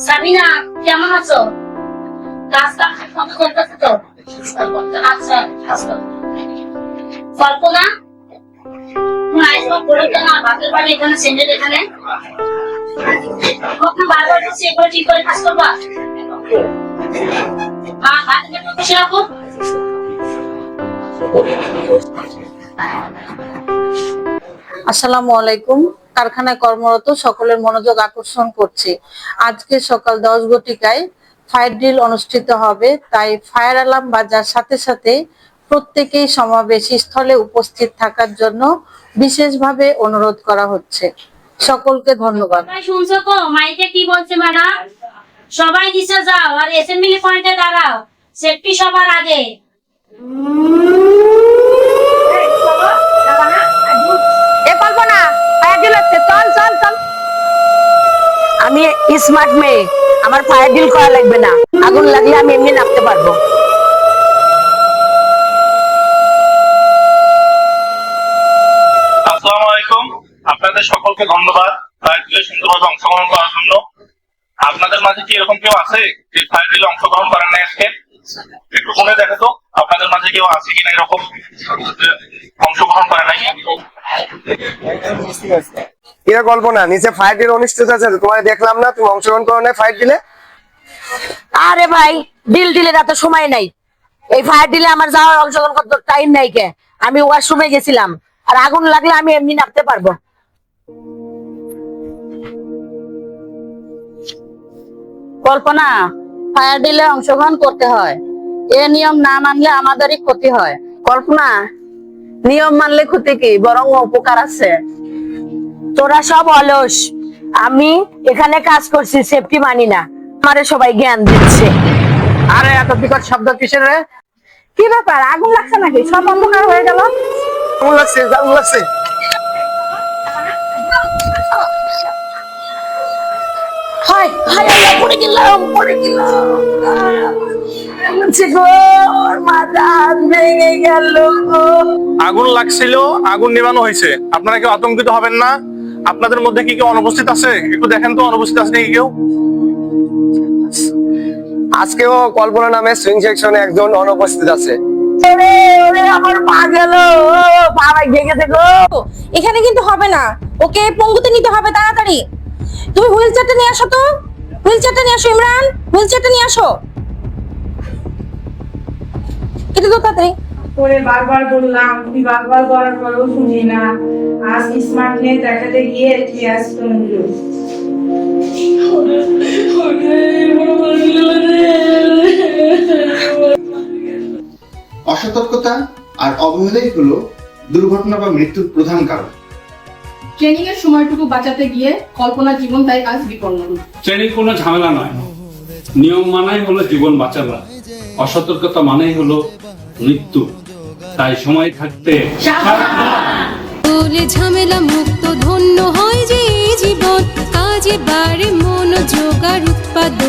সাবিনা, কেমন আছো? কাজটা কত করতেছো তো? আচ্ছা, আচ্ছা। কল্পনা, তুমি আইসবা পড়ে কেন বাপের বাড়ি এখানে সেন্টার এখানে? কখন বারবার বলছি এগুলো ঠিক করে কাজ করবা? বাড়িতে বসে রাখো। আসসালামু আলাইকুম। কারখানায় কর্মরত সকলের মনোযোগ আকর্ষণ করছি। আজকে সকাল 10 ঘটিকায় ফায়ার ড্রিল অনুষ্ঠিত হবে, তাই ফায়ার অ্যালার্ম বাজার সাথে সাথে প্রত্যেকেই সমাবেশ স্থলে উপস্থিত থাকার জন্য বিশেষভাবে অনুরোধ করা হচ্ছে। সকলকে ধন্যবাদ। শুনছো তো মাইকে কি বলছে ম্যাডাম? সবাই নিচে যাও আর অ্যাসেম্বলি পয়েন্টে দাঁড়াও, সেফটি সবার আগে। আমি স্মার্ট মেয়ে, আমার ফায়ার ডিল করা লাগবে না। আগুন লাগলে আমি এমনি নামতে পারবো। আসসালামু আলাইকুম, আপনাদের সকলকে ধন্যবাদ ফায়ার ডিলে সুন্দরভাবে অংশগ্রহণ করার জন্য। আপনাদের মাঝে কি এরকম কেউ আছে যে ফায়ার ডিলে অংশগ্রহণ করেন না আজকে? একটু শুনে দেখো তো আপনাদের মাঝে কেউ আছে কিনা এরকম অংশগ্রহণ করে নাই। এরা কল্পনা নিচে ফায়ার ডিল অনুষ্ঠিত আছে, তোমায় দেখলাম না, তুমি অংশগ্রহণ করো না ফায়ার ডিলে? আরে ভাই, ডিলের এত সময় নাই। এই ফায়ার ডিলে আমার যাওয়ার অংশগ্রহণ করতে টাইম নাই কে। আমি ওয়াশরুমে গেছিলাম, আর আগুন লাগলে আমি এমনি নামতে পারবো। কল্পনা, ফায়ার ড্রিলে অংশগ্রহণ করতে হয়। এ নিয়ম না মানলে আমাদেরই ক্ষতি হয়। কল্পনা, নিয়ম মানলে ক্ষতি কি, বরং উপকার আছে। তোরা সব অলস, আমি এখানে কাজ করছি, সেফটি মানি না, আমারে সবাই জ্ঞান দিচ্ছে। আরে এত বিকট শব্দ কিসের রে? কি ব্যাপার, আগুন লাগছে নাকি? সব অন্ধকার হয়ে গেল। কেমন লাগছে? দারুণ লাগছে। হাই হাই, আল্লাহ, পড়ে গেলাম। মাথা ভেঙে গেল। আগুন লাগছিল, আগুন নেভানো হয়েছে, আপনারা কেউ আতঙ্কিত হবেন না। আপনাদের মধ্যে কি কেউ অনুপস্থিত আছে? একটু দেখেন তো অনুপস্থিত আছে নাকি কেউ। আজকেও কল্পনা নামে সুইং সেকশনে একজন অনুপস্থিত আছে। আমার পা গেল, পা ভেঙে গেছে গো। এখানে কিন্তু হবে না, ওকে পঙ্গুতে নিতে হবে তাড়াতাড়ি। তুমি হুইল চেয়ারটা নিয়ে আসো তো, হুইল চেয়ারটা নিয়ে আসো ইমরান, হুইল চেয়ারটা নিয়ে আসো। এটা তো তাড়াতাড়ি। করে বারবার বললাম, তুই বারবার করার পরেও শুনি না। আজ স্মার্ট নিয়ে দেখাতে গিয়ে ক্লাস শুনলো। অসতর্কতা আর অবহেলাই হলো দুর্ঘটনা বা মৃত্যুর প্রধান কারণ। ট্রেনিং এর সময়টুকু বাঁচাতে গিয়ে কল্পনা জীবন তাই আজ বিপন্ন। ট্রেনিং কোনো ঝামেলা নয়, নিয়ম মানাই হলো জীবন বাঁচানো, অসতর্কতা মানেই হলো মৃত্যু। তাই সময় থাকতে ঝামেলা মুক্ত ধন্য হয় যে জীবন, কাজে বাড়ে মনোযোগ আর উৎপাদন।